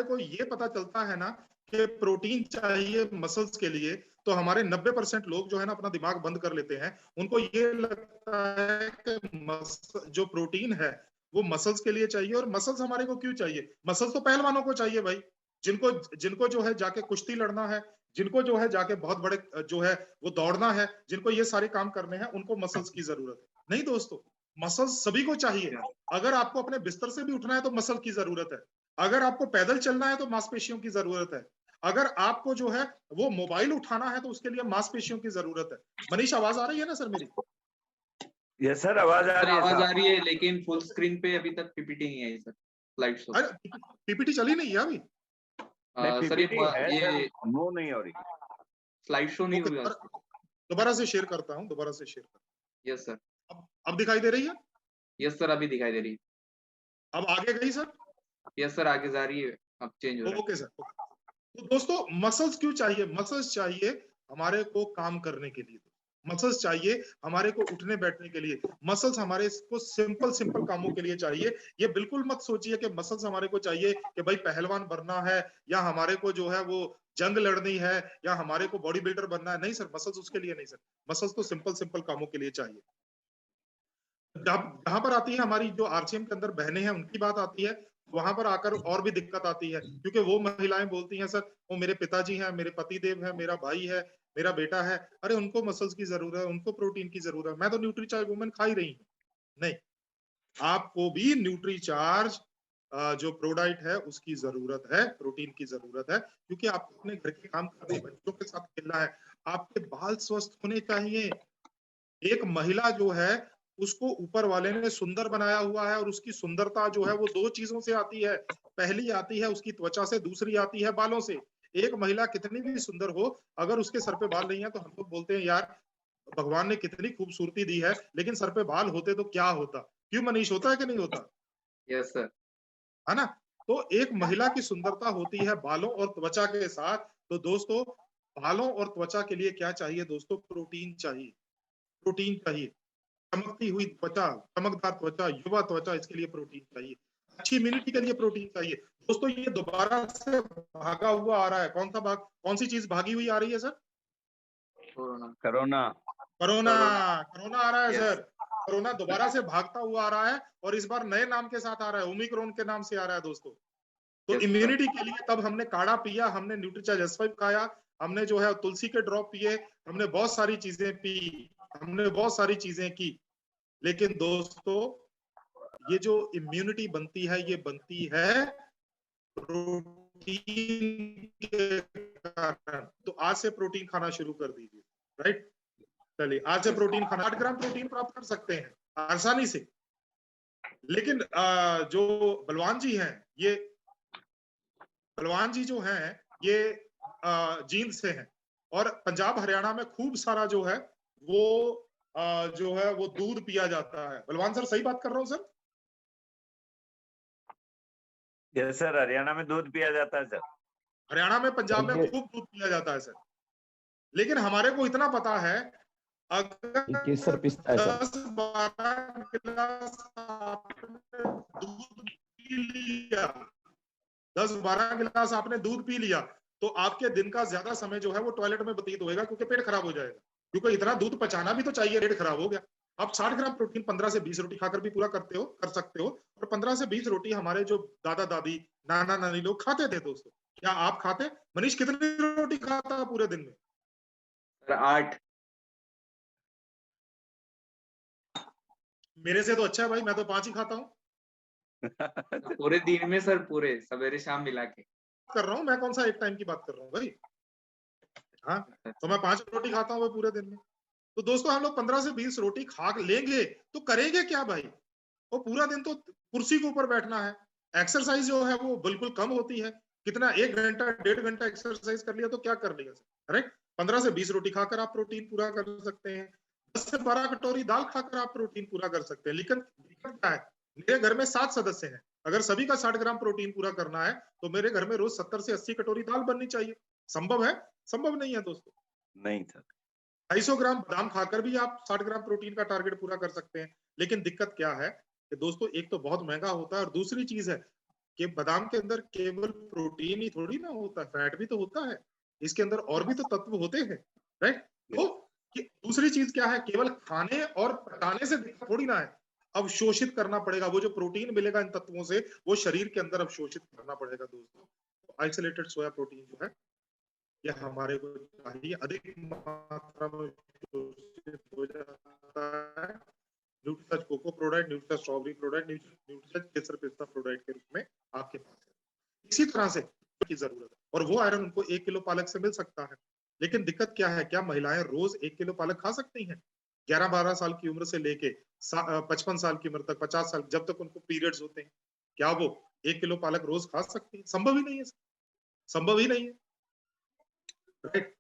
को ये पता चलता है ना कि प्रोटीन चाहिए मसल्स के लिए, तो हमारे 90% लोग जो है ना अपना दिमाग बंद कर लेते हैं। उनको ये लगता है कि जो प्रोटीन है वो मसल्स के लिए चाहिए। और मसल्स हमारे को क्यों चाहिए? मसल्स तो पहलवानों को चाहिए भाई, जिनको जिनको जो है जाके कुश्ती लड़ना है, जिनको जो है जाके बहुत बड़े जो है वो दौड़ना है, जिनको ये सारे काम करने हैं, उनको मसल्स की जरूरत है। नहीं दोस्तों, मसल्स सभी को चाहिए। अगर आपको अपने बिस्तर से भी उठना है तो मसल की जरूरत है। अगर आपको पैदल चलना है तो मांसपेशियों की जरूरत है। अगर आपको जो है वो मोबाइल उठाना है तो उसके लिए मांसपेशियों की जरूरत है। मनीष, आवाज आ रही है ना सर मेरी? यस सर, आवाज आ रही है। आवाज आ रही है, लेकिन फुल स्क्रीन पे अभी तक पीपीटी नहीं है सर, स्लाइड शो। अरे पीपीटी चली नहीं है अभी? सर ये मूव नहीं हो रही, स्लाइड शो नहीं हुआ। दोबारा से शेयर करता हूँ, दोबारा से शेयर करता हूँ। Yes sir. अब दिखाई दे रही है? यस सर, अभी दिखाई दे रही है। अब आगे गई सर? यस सर, आगे जा रही है, अब चेंज हो रहा है। Okay sir. तो दोस्तों मसल्स क्यों चाहिए? मसल्स चाहिए हमारे को काम करने के लिए, मसल्स चाहिए हमारे को उठने बैठने के लिए, मसल्स हमारे को सिंपल सिंपल कामों के लिए चाहिए। ये बिल्कुल मत सोचिए कि मसल्स हमारे को चाहिए कि भाई पहलवान बनना है, या हमारे को जो है वो जंग लड़नी है, या हमारे को बॉडी बिल्डर बनना है। नहीं सर, मसल्स उसके लिए नहीं सर। मसल्स तो सिंपल सिंपल कामों के लिए चाहिए। जहां पर आती है हमारी जो आरसीएम के अंदर बहनें हैं, उनकी बात आती है, वहां पर आकर और भी दिक्कत आती है, क्योंकि वो महिलाएं बोलती हैं सर वो मेरे पिताजी हैं, मेरे पति देव है, मेरा भाई है, मेरा बेटा है, अरे उनको मसल्स की जरूरत है, उनको प्रोटीन की जरूरत है, मैं तो न्यूट्रीचार्ज वुमेन खा ही रही हूँ। नहीं, आपको भी न्यूट्रीचार्ज जो प्रोडाइट है उसकी जरूरत है, प्रोटीन की जरूरत है, क्योंकि आपको अपने घर के काम करने, बच्चों के साथ खेलना है, आपके बाल स्वस्थ होने चाहिए। एक महिला जो है उसको ऊपर वाले ने सुंदर बनाया हुआ है, और उसकी सुंदरता जो है वो दो चीजों से आती है। पहली आती है उसकी त्वचा से, दूसरी आती है बालों से। एक महिला कितनी भी सुंदर हो, अगर उसके सर पे बाल नहीं है तो हम लोग बोलते हैं यार भगवान ने कितनी खूबसूरती दी है, लेकिन सर पे बाल होते तो क्या होता। क्यों मनीष, होता है कि नहीं होता? Yes sir. है ना? तो एक महिला की सुंदरता होती है बालों और त्वचा के साथ। तो दोस्तों बालों और त्वचा के लिए क्या चाहिए दोस्तों? प्रोटीन चाहिए। प्रोटीन चाहिए। चमकती हुई त्वचा, चमकदार त्वचा, युवा त्वचा, इसके लिए प्रोटीन चाहिए। अच्छी इम्यूनिटी के लिए प्रोटीन चाहिए। दोस्तों ये दोबारा से भागा हुआ आ रहा है, कौन सा भाग, कौन सी चीज भागी हुई आ रही है सर? कोरोना। कोरोना। कोरोना आ रहा है Yes. सर। कोरोना दोबारा से भागता हुआ आ रहा है, और इस बार नए नाम के साथ आ रहा है, ओमिक्रॉन के नाम से आ रहा है दोस्तों। तो Yes, इम्यूनिटी के लिए तब हमने काढ़ा पिया, हमने न्यूट्रीचार्ज S5 खाया, हमने जो है तुलसी के ड्रॉप पिए, हमने बहुत सारी चीजें पी, हमने बहुत सारी चीजें की। लेकिन दोस्तों ये जो इम्यूनिटी बनती है, ये बनती है प्रोटीन के कारण। तो आज से प्रोटीन खाना शुरू कर दीजिए, राइट? चलिए आज से प्रोटीन खाना, 8 ग्राम प्रोटीन प्राप्त कर सकते हैं आसानी से। लेकिन जो बलवान जी हैं, ये बलवान जी जो हैं ये जींद से हैं, और पंजाब हरियाणा में खूब सारा जो है वो दूध पिया जाता है। बलवान सर सही बात कर रहा हूँ सर? यस सर, हरियाणा में दूध पिया जाता है सर। हरियाणा में, पंजाब में खूब दूध पिया जाता है सर। लेकिन हमारे को इतना पता है, अगर 10-12 गिलास आपने दूध पी लिया, 10-12 गिलास आपने दूध पी लिया, तो आपके दिन का ज्यादा समय जो है वो टॉयलेट में व्यतीत होएगा, क्योंकि पेट खराब हो जाएगा। क्योंकि इतना दूध पचाना भी तो चाहिए, पेट खराब हो गया। आप 60 ग्राम प्रोटीन 15 से 20 रोटी खाकर भी पूरा कर सकते हो। और 15 से 20 रोटी हमारे जो दादा दादी, नाना नानी लोग खाते थे दोस्तों। क्या आप खाते? मनीष कितनी रोटी खाता पूरे दिन में? सर 8। मेरे से तो अच्छा है भाई, मैं तो 5 ही खाता हूँ। पूरे दिन में सर, पूरे सवेरे शाम मिला के कर रहा हूँ मैं, कौन सा एक टाइम की बात कर रहा हूँ भाई। हाँ, तो मैं 5 रोटी खाता हूँ पूरे दिन में। तो दोस्तों हम लोग 15 से 20 रोटी खा लेंगे तो करेंगे क्या भाई? वो पूरा दिन तो कुर्सी के ऊपर बैठना है। एक्सरसाइज जो है वो बिल्कुल कम होती है। कितना, 1 घंटा 1.5 घंटा एक्सरसाइज कर लिया तो क्या कर लिया, राइट? 15 से 20 रोटी खाकर आप प्रोटीन पूरा कर सकते हैं। 10 से 12 कटोरी दाल खाकर आप प्रोटीन पूरा कर सकते हैं। लेकिन दिक्कत क्या है, मेरे घर में 7 सदस्य हैं, अगर सभी का 60 ग्राम प्रोटीन पूरा करना है तो मेरे घर में रोज 70 से 80 कटोरी दाल बननी चाहिए। संभव है? संभव नहीं है दोस्तों। नहीं सर। 250 ग्राम बादाम खाकर भी आप 60 ग्राम प्रोटीन का टारगेट पूरा कर सकते हैं। लेकिन दिक्कत क्या है कि दोस्तों एक तो बहुत महंगा होता है, और दूसरी चीज है कि बादाम के अंदर केवल प्रोटीन ही थोड़ी ना होता है, फैट भी तो होता है, इसके अंदर और भी तो तत्व होते हैं, राइट? तो दूसरी चीज क्या है, केवल खाने और पकाने से दिक्कत थोड़ी ना है, अवशोषित करना पड़ेगा। वो जो प्रोटीन मिलेगा इन तत्वों से, वो शरीर के अंदर अवशोषित करना पड़ेगा दोस्तों। आइसोलेटेड सोया प्रोटीन जो है, ये हमारे को चाहिए, अधिक मात्रा में अवशोषित हो जाता है न्यूट्रीसर्च कोको प्रोडक्ट, न्यूट्रीसर्च स्ट्रॉबेरी प्रोडक्ट, न्यूट्रीसर्च केसर पिस्ता प्रोडक्ट के रूप में आपके पास है। इसी तरह से की जरूरत है, और वो आयरन उनको 1 किलो पालक से मिल सकता है। लेकिन दिक्कत क्या है, क्या महिलाएं रोज 1 किलो पालक खा सकती हैं? 11-12 साल की उम्र से लेके 55 साल की उम्र तक, 50 साल, जब तक उनको पीरियड्स होते हैं, क्या वो 1 किलो पालक रोज खा सकती है? संभव ही नहीं है, संभव ही नहीं है, राइट?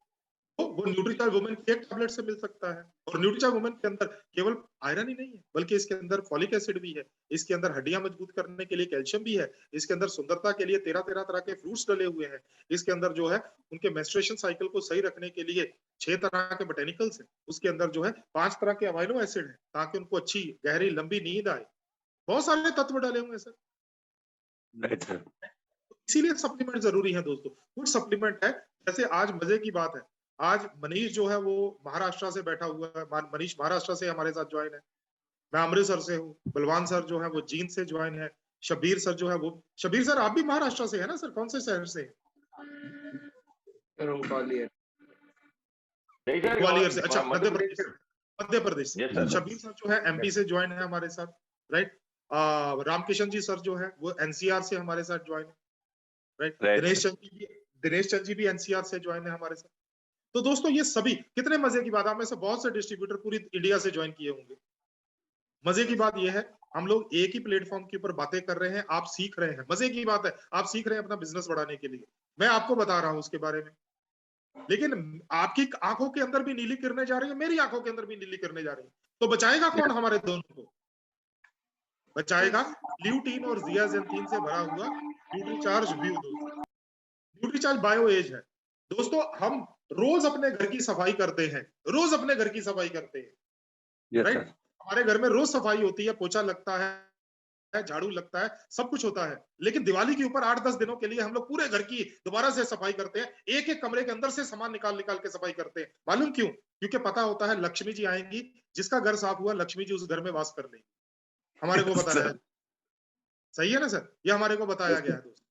तो वो न्यूट्रीचार्ज वुमेन की एक टैबलेट से मिल सकता है। और न्यूट्रीचार्ज वुमेन के अंदर केवल आयरन ही नहीं है, बल्कि इसके अंदर फॉलिक एसिड भी है, इसके अंदर हड्डियां मजबूत करने के लिए कैल्शियम भी है, इसके अंदर सुंदरता के लिए 13-13 तरह के फ्रूट्स डले हुए हैं, इसके अंदर जो है उनके मेंस्ट्रुएशन साइकिल को सही रखने के लिए 6 तरह के बोटेनिकल्स हैं, उसके अंदर जो है 5 तरह के अमाइनो एसिड है, ताकि उनको अच्छी गहरी लंबी नींद आए। बहुत सारे तत्व डले हुए हैं सर। Right sir. इसीलिए सप्लीमेंट जरूरी है दोस्तों। कुछ सप्लीमेंट है, जैसे आज मजे की बात है, आज मनीष जो है वो महाराष्ट्र से बैठा हुआ है, मनीष महाराष्ट्र से हमारे साथ ज्वाइन है, मैं अमृतसर से हूँ, बलवान सर जो है वो जींद से ज्वाइन है, शब्बीर सर जो है वो, शब्बीर सर आप भी महाराष्ट्र से है ना सर? कौन से शहर से? ग्वालियर। ग्वालियर से, अच्छा, मध्य प्रदेश से, मध्य प्रदेश से। Yes, sir. शब्बीर सर जो है एमपी से ज्वाइन है हमारे साथ, राइट? रामकिशन जी सर जो है वो एनसीआर से हमारे साथ ज्वाइन है, राइट? Right, दिनेश चंद जी भी एनसीआर से ज्वाइन है हमारे साथ। तो दोस्तों ये सभी, कितने मजे की बात, आप में से बहुत से डिस्ट्रीब्यूटर पूरी इंडिया से ज्वाइन किए होंगे। मजे की बात यह है, हम लोग एक ही प्लेटफॉर्म के ऊपर बातें कर रहे हैं, आप सीख रहे हैं। मजे की बात है, आप सीख रहे हैं अपना बिजनेस बढ़ाने के लिए, मैं आपको बता रहा हूं उसके बारे में। लेकिन आपकी आंखों के अंदर भी नीली किरणें जा रही है, मेरी आंखों के अंदर भी नीली किरणें जा रही है, तो बचाएगा कौन हमारे दोनों को? बचाएगा ल्यूटीन और जियाजेंथीन से भरा हुआ न्यूट्रीचार्ज व्यू दोस्तों। न्यूट्रीचार्ज बायो एज है दोस्तों। हम रोज अपने घर की सफाई करते हैं, रोज अपने घर की सफाई करते हैं, Yes, राइट? sir. हमारे घर में रोज सफाई होती है, पोछा लगता है, झाड़ू लगता है, सब कुछ होता है। लेकिन दिवाली के ऊपर 8-10 दिनों के लिए हम लोग पूरे घर की दोबारा से सफाई करते हैं, एक एक कमरे के अंदर से सामान निकाल निकाल के सफाई करते हैं। मालूम क्यों? क्योंकि पता होता है लक्ष्मी जी आएंगी, जिसका घर साफ हुआ लक्ष्मी जी उस घर में वास कर लेंगी। हमारे को Yes, बताया sir. है, सही है ना सर? ये हमारे को बताया गया है दोस्तों।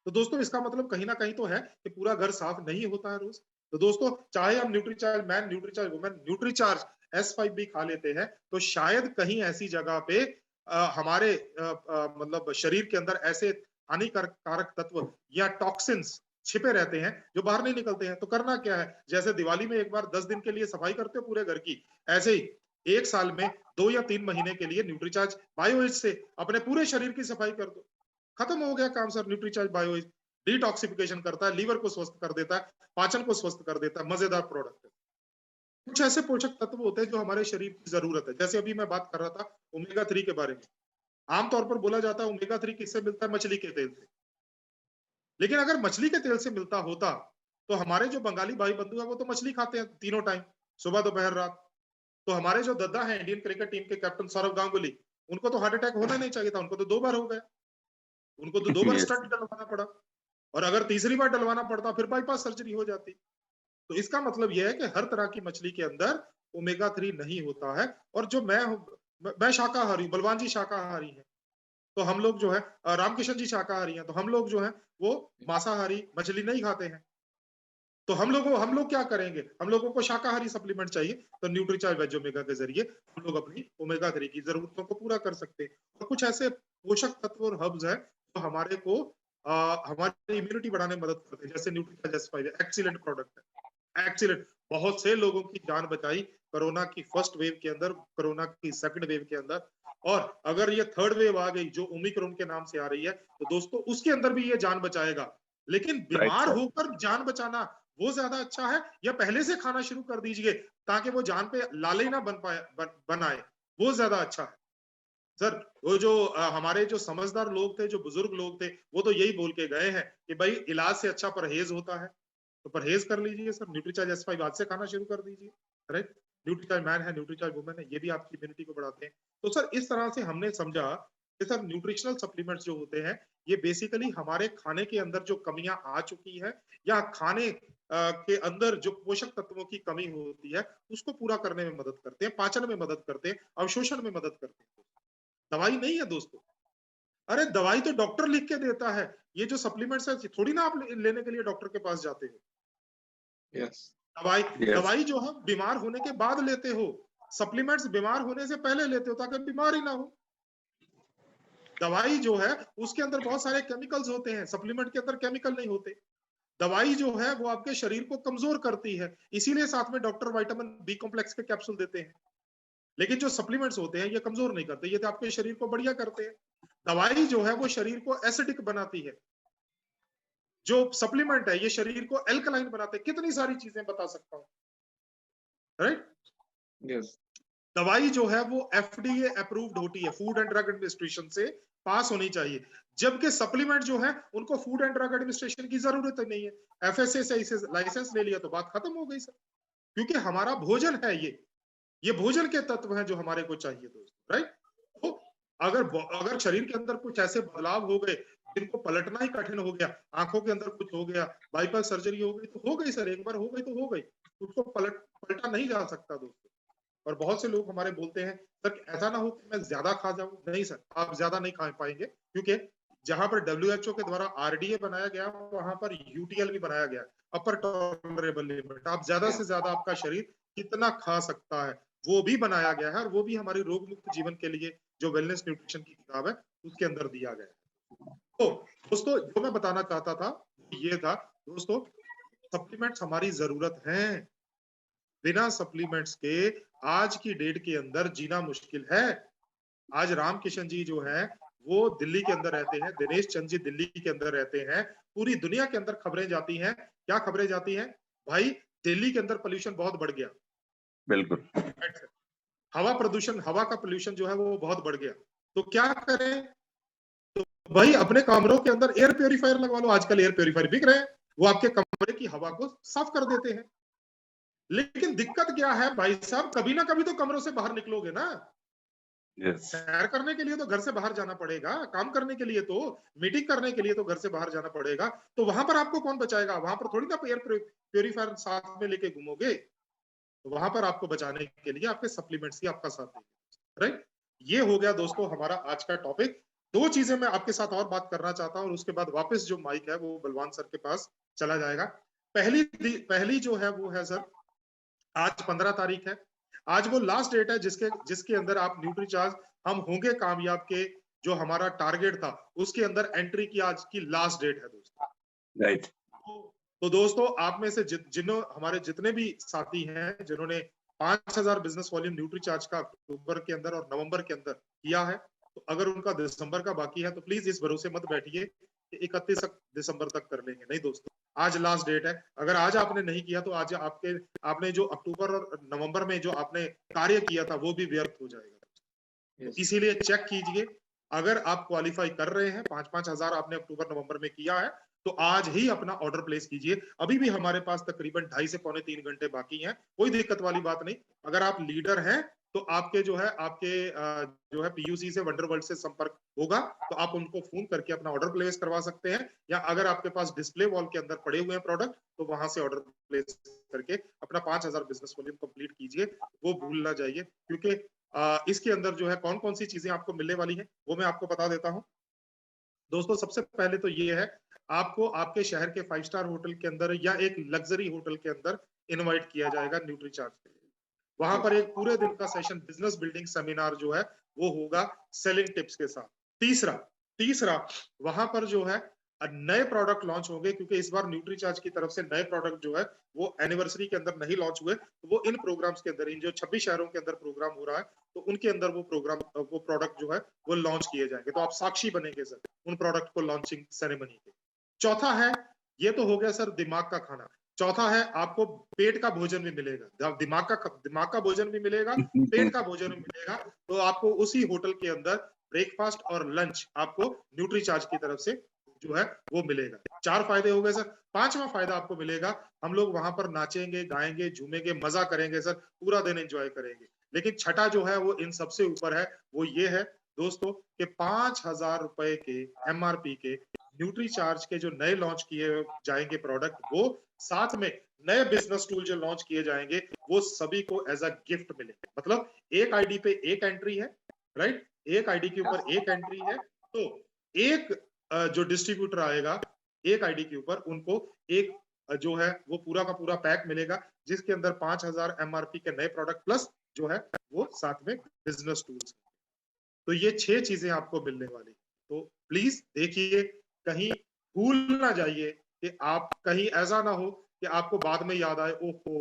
तो दोस्तों इसका मतलब कहीं ना कहीं तो है कि पूरा घर साफ नहीं होता है रोज। तो दोस्तों चाहे हम Nutricharge man, Nutricharge women, Nutricharge S5 भी खा लेते हैं, तो शायद कहीं ऐसी जगह पे हमारे मतलब शरीर के अंदर ऐसे हानिकारक तत्व या टॉक्सिन्स छिपे रहते हैं जो बाहर नहीं निकलते हैं। तो करना क्या है, जैसे दिवाली में एक बार 10 दिन के लिए सफाई करते हो पूरे घर की, ऐसे ही एक साल में 2 या 3 महीने के लिए न्यूट्रीचार्ज बायोएज से अपने पूरे शरीर की सफाई कर दो। खत्म हो गया काम सर। न्यूट्रीचार्ज बायो डिटॉक्सिफिकेशन करता है, लीवर को स्वस्थ कर देता है, पाचन को स्वस्थ कर देता है, मजेदार प्रोडक्ट है। कुछ ऐसे पोषक तत्व होते हैं जो हमारे शरीर की जरूरत है। जैसे अभी मैं बात कर रहा था ओमेगा 3 के बारे में, आमतौर पर बोला जाता है ओमेगा 3 किससे मिलता है? मछली के तेल से। लेकिन अगर मछली के तेल से मिलता होता तो हमारे जो बंगाली भाई बंधु है वो तो मछली खाते हैं तीनों टाइम, सुबह दोपहर रात। तो हमारे जो दद्दा है इंडियन क्रिकेट टीम के कैप्टन सौरव गांगुली, उनको तो हार्ट अटैक होना नहीं चाहिए था, उनको तो 2 बार हो गया, उनको तो 2 बार Yes. स्टंट डलवाना पड़ा, और अगर तीसरी बार डलवाना पड़ता फिर बाईपास सर्जरी हो जाती। तो इसका मतलब यह है कि हर तरह की मछली के अंदर ओमेगा 3 नहीं होता है। और जो मैं शाकाहारी हूं, बलवान जी शाकाहारी हैं, तो हम लोग जो है रामकिशन जी शाकाहारी हैं, तो हम लोग जो है वो मांसाहारी मछली नहीं खाते हैं। तो हम लोग क्या करेंगे, हम लोगों को शाकाहारी सप्लीमेंट चाहिए, तो न्यूट्रीचार्ज वेज ओमेगा के जरिए हम लोग अपनी ओमेगा 3 की जरूरतों को पूरा कर सकते हैं। और कुछ ऐसे पोषक तत्व और हर्ब्स हैं जो हमारे को हमारी इम्यूनिटी बढ़ाने में मदद करते हैं, जैसे न्यूट्रीचार्ज S5 एक्सीलेंट प्रोडक्ट है, एक्सीलेंट। बहुत से लोगों की जान बचाई कोरोना की फर्स्ट वेव के अंदर, कोरोना की सेकंड वेव के अंदर, और अगर ये थर्ड वेव आ गई जो ओमिक्रॉन के नाम से आ रही है, तो दोस्तों उसके अंदर भी ये जान बचाएगा। लेकिन Right, बीमार sir. होकर जान बचाना वो ज्यादा अच्छा है, या पहले से खाना शुरू कर दीजिए ताकि वो जान पे लाले ना बन आए, वो ज्यादा अच्छा है सर। वो जो हमारे जो समझदार लोग थे, जो बुजुर्ग लोग थे, वो तो यही बोल के गए हैं कि भाई इलाज से अच्छा परहेज होता है, तो परहेज कर लीजिए सर। न्यूट्रीचार्ज S5 आज से खाना शुरू कर दीजिए, राइट? न्यूट्रीचार्ज मैन है, न्यूट्रीचार्ज वुमेन है, ये भी आपकी इम्यूनिटी को बढ़ाते हैं। तो सर इस तरह से हमने समझा ये सर न्यूट्रिशनल सप्लीमेंट्स जो होते हैं, ये बेसिकली हमारे खाने के अंदर जो कमियां आ चुकी है या खाने के अंदर जो पोषक तत्वों की कमी होती है, उसको पूरा करने में मदद करते हैं, पाचन में मदद करते हैं, अवशोषण में मदद करते हैं। दवाई नहीं है दोस्तों। अरे दवाई तो डॉक्टर लिख के देता है। ये जो सप्लीमेंट्स है थोड़ी ना आप लेने के लिए डॉक्टर के पास जाते हो। यस दवाई Yes. दवाई जो है बीमार होने के बाद लेते हो, सप्लीमेंट्स बीमार होने से पहले लेते हो ताकि बीमार ही ना हो। दवाई जो है उसके अंदर बहुत सारे केमिकल्स होते हैं, सप्लीमेंट के अंदर केमिकल नहीं होते। दवाई जो है वो आपके शरीर को कमजोर करती है, इसीलिए साथ में डॉक्टर विटामिन बी कॉम्प्लेक्स के कैप्सूल देते हैं। लेकिन जो सप्लीमेंट्स होते हैं ये कमजोर नहीं करते, ये तो आपके शरीर को बढ़िया करते हैं। दवाई जो है वो शरीर को एसिडिक बनाती है, जो सप्लीमेंट है ये शरीर को एल्कलाइन बनाते हैं। कितनी सारी चीजें बता सकता हूं, राइट। यस दवाई जो है वो एफडीए अप्रूव्ड होती है, फूड एंड ड्रग एडमिनिस्ट्रेशन से पास होनी चाहिए, जबकि सप्लीमेंट जो है उनको फूड एंड ड्रग एडमिनिस्ट्रेशन की जरूरत ही नहीं है। एफएसए से इसे लाइसेंस ले लिया तो बात खत्म हो गई सर, क्योंकि हमारा भोजन है ये भोजन के तत्व हैं जो हमारे को चाहिए दोस्तों, राइट। तो अगर शरीर के अंदर कुछ ऐसे बदलाव हो गए जिनको पलटना ही कठिन हो गया, आंखों के अंदर कुछ हो गया, बाईपास सर्जरी हो गई तो हो गई सर, एक बार हो गई तो हो गई, उसको पलटा नहीं जा सकता दोस्तों। और बहुत से लोग हमारे बोलते हैं सर ऐसा ना हो कि मैं ज्यादा खा जाऊं। नहीं सर, आप ज्यादा नहीं खा पाएंगे, क्योंकि जहां पर डब्ल्यूएचओ के द्वारा आरडीए बनाया गया वहां पर यूटीएल भी बनाया गया, अपर टॉलरेबल लिमिट। आप ज्यादा से ज्यादा आपका शरीर कितना खा सकता है वो भी बनाया गया है, और वो भी हमारी रोग मुक्त जीवन के लिए जो वेलनेस न्यूट्रिशन की किताब है उसके अंदर दिया गया है। तो दोस्तों जो मैं बताना चाहता था ये था दोस्तों, सप्लीमेंट्स हमारी जरूरत है। बिना सप्लीमेंट्स के आज की डेट के अंदर जीना मुश्किल है। आज राम किशन जी जो है वो दिल्ली के अंदर रहते हैं, दिनेश चंद जी दिल्ली के अंदर रहते हैं, पूरी दुनिया के अंदर खबरें जाती हैं। क्या खबरें जाती हैं भाई? दिल्ली के अंदर पोल्यूशन बहुत बढ़ गया, बिल्कुल। हवा प्रदूषण, हवा का पोल्यूशन जो है वो बहुत बढ़ गया। तो क्या करें? तो भाई अपने कमरों के अंदर एयर प्योरीफायर लगवा लो। आजकल एयर प्योरीफायर बिक रहे हैं, वो आपके कमरे की हवा को साफ कर देते हैं। लेकिन दिक्कत क्या है भाई साहब, कभी ना कभी तो कमरों से बाहर निकलोगे ना। Yes. सैर करने के लिए तो घर से बाहर जाना पड़ेगा, काम करने के लिए तो, मीटिंग करने के लिए तो घर से बाहर जाना पड़ेगा। तो वहां पर आपको कौन बचाएगा? वहां पर थोड़ी ना एयर प्योरीफायर साथ में लेके घूमोगे। तो वहां पर आपको बचाने के लिए आपके सप्लीमेंट्स ही आपका साथ देंगे, राइट। ये हो गया दोस्तों हमारा आज का टॉपिक। दो चीजें मैं आपके साथ और बात करना चाहता हूँ और उसके बाद वापस जो माइक है वो बलवान सर के पास चला जाएगा। पहली जो है वो है सर, आज 15 तारीख है, आज वो लास्ट डेट है जिसके जिसके अंदर आप न्यूट्रीचार्ज हम होंगे कामयाब के जो हमारा टारगेट था उसके अंदर एंट्री की आज की लास्ट डेट है दोस्तों, राइट। तो दोस्तों आप में से जिन्हों हमारे जितने भी साथी हैं जिन्होंने 5000 बिजनेस वॉल्यूम न्यूट्रीचार्ज का अक्टूबर के अंदर और नवंबर के अंदर किया है, तो अगर उनका दिसंबर का बाकी है तो प्लीज इस भरोसे मत बैठिए कि 31 दिसंबर तक कर लेंगे। नहीं दोस्तों, आज लास्ट डेट है। अगर आज आपने नहीं किया तो आज आपने जो अक्टूबर और नवंबर में जो आपने कार्य किया था वो भी व्यर्थ हो जाएगा। यस इसीलिए चेक कीजिए, अगर आप क्वालिफाई कर रहे हैं, 5-5 हजार आपने अक्टूबर नवंबर में किया है, तो आज ही अपना ऑर्डर प्लेस कीजिए। अभी भी हमारे पास तकरीबन 2.5 से पौने 3 घंटे बाकी हैं, कोई दिक्कत वाली बात नहीं। अगर आप लीडर हैं तो आपके जो है जो है पीयूसी से, वंडरवर्ल्ड से संपर्क होगा, तो आप उनको फोन करके अपना ऑर्डर प्लेस करवा सकते हैं, या अगर आपके पास डिस्प्ले वॉल के अंदर पड़े हुए हैं प्रोडक्ट तो वहां से ऑर्डर प्लेस करके अपना 5000 बिजनेस वॉल्यूम कंप्लीट कीजिए। वो भूल ना जाइए, क्योंकि इसके अंदर जो है कौन कौन सी चीजें आपको मिलने वाली है वो मैं आपको बता देता हूं दोस्तों। सबसे पहले तो ये है, आपको आपके शहर के 5 स्टार होटल के अंदर या एक लग्जरी होटल के अंदर इनवाइट किया जाएगा न्यूट्रीचार्ज के लिए। वहां पर एक पूरे दिन का सेशन बिजनेस बिल्डिंग सेमिनार जो है वो होगा सेलिंग टिप्स के साथ। तीसरा तीसरा वहां पर जो है नए प्रोडक्ट लॉन्च होंगे, क्योंकि इस बार न्यूट्रीचार्ज की तरफ से नए प्रोडक्ट जो है वो एनिवर्सरी के अंदर नहीं लॉन्च हुए, तो वो इन प्रोग्राम्स के अंदर, इन जो 26 शहरों के अंदर प्रोग्राम हो रहा है, तो उनके अंदर वो प्रोडक्ट जो है वो लॉन्च किए जाएंगे। तो आप साक्षी बनेंगे सर उन प्रोडक्ट को लॉन्चिंग सेरेमनी के। चौथा है, ये तो हो गया सर दिमाग का खाना। चौथा है, आपको पेट का भोजन भी मिलेगा, दिमाग का भोजन भी मिलेगा, पेट का भोजन भी मिलेगा। तो आपको उसी होटल के अंदर ब्रेकफास्ट और लंच आपको न्यूट्रीचार्ज की तरफ से जो है वो मिलेगा। 4 फायदे हो गए सर। 5वां फायदा आपको मिलेगा, हम लोग वहां पर नाचेंगे, गाएंगे, झूमेंगे, मजा करेंगे सर, पूरा दिन एंजॉय करेंगे। लेकिन छठा जो है वो इन सबसे ऊपर है, वो ये है दोस्तों कि 5,000 रुपए के MRP के न्यूट्री चार्ज के जो नए लॉन्च किए जाएंगे प्रोडक्ट, वो साथ में नए बिजनेस टूल जो लॉन्च किए जाएंगे वो सभी को एज अ गिफ्ट मिलेंगे। मतलब एक आईडी पे एक एंट्री है, राइट, एक आईडी के ऊपर एक एंट्री है, तो एक जो डिस्ट्रीब्यूटर आएगा एक आईडी के ऊपर, उनको एक जो है वो पूरा का पूरा पैक मिलेगा जिसके अंदर 5,000 MRP के नए प्रोडक्ट प्लस जो है वो साथ में बिजनेस टूल्स। तो ये 6 चीजें आपको मिलने वाली। तो प्लीज देखिए, कहीं भूल ना जाइए कि आप कहीं ऐसा ना हो कि आपको बाद में याद आए ओहो,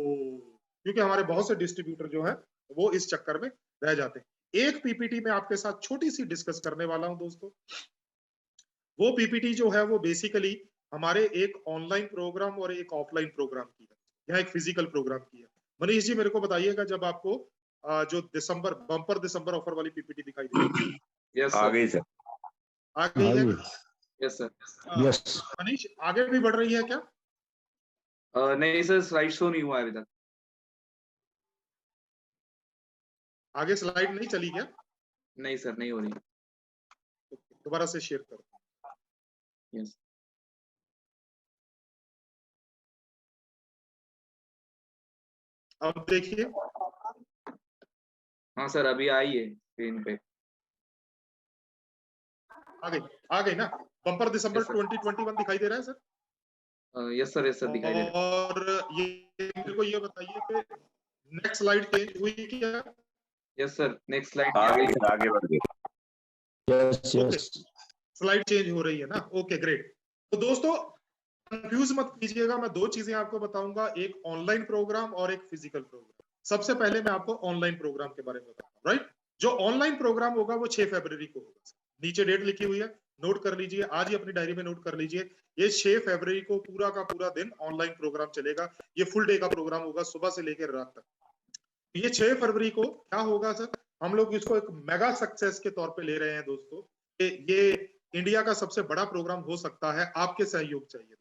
क्योंकि हमारे बहुत से डिस्ट्रीब्यूटर जो है वो इस चक्कर में रह जाते हैं। एक पीपीटी में आपके साथ छोटी सी डिस्कस करने वाला हूं दोस्तों। वो पीपीटी जो है वो बेसिकली हमारे एक ऑनलाइन प्रोग्राम और एक ऑफलाइन प्रोग्राम की है, यहाँ एक फिजिकल प्रोग्राम की है। मनीष जी मेरे को बताइएगा जब आपको जो दिसंबर बम्पर दिसंबर ऑफर वाली पीपीटी दिखाई दे। यस आ सर। गई सर। आ गई है। Yes sir. यस मनीष आगे भी बढ़ रही है क्या? नहीं सर, स्लाइड शो नहीं हुआ है अभी तक। आगे स्लाइड नहीं चली क्या? नहीं सर, नहीं हो रही। दोबारा से शेयर करो। यस। अब देखिए, हाँ सर, अभी आई है स्क्रीन पे। आ गई ना? बम्पर दिसंबर Yes, sir. 2021 दिखाई दे रहा है sir? Yes sir, yes sir, दिखाई दे रहा है। और ये मेरे को ये बताइए कि नेक्स्ट स्लाइड चेंज हुई क्या? यस सर, नेक्स्ट स्लाइड आ गई सर, आगे बढ़ गई। यस यस स्लाइड चेंज हो रही है ना? Okay great. तो दोस्तों कंफ्यूज मत कीजिएगा, मैं दो चीजें आपको बताऊंगा, एक ऑनलाइन प्रोग्राम और एक फिजिकल प्रोग्राम। सबसे पहले मैं आपको ऑनलाइन प्रोग्राम के बारे में बताऊंगा, राइट। जो ऑनलाइन प्रोग्राम होगा वो 6 फरवरी को होगा। नीचे डेट लिखी हुई है, नोट कर लीजिए, आज ही अपनी डायरी में नोट कर लीजिए। ये 6 फरवरी को पूरा का पूरा दिन ऑनलाइन प्रोग्राम चलेगा। ये फुल डे का प्रोग्राम होगा, सुबह से लेकर रात तक। ये 6 फरवरी को क्या होगा सर, हम लोग इसको एक मेगा सक्सेस के तौर पे ले रहे हैं दोस्तों। ये इंडिया का सबसे बड़ा प्रोग्राम हो सकता है, आपके सहयोग चाहिए।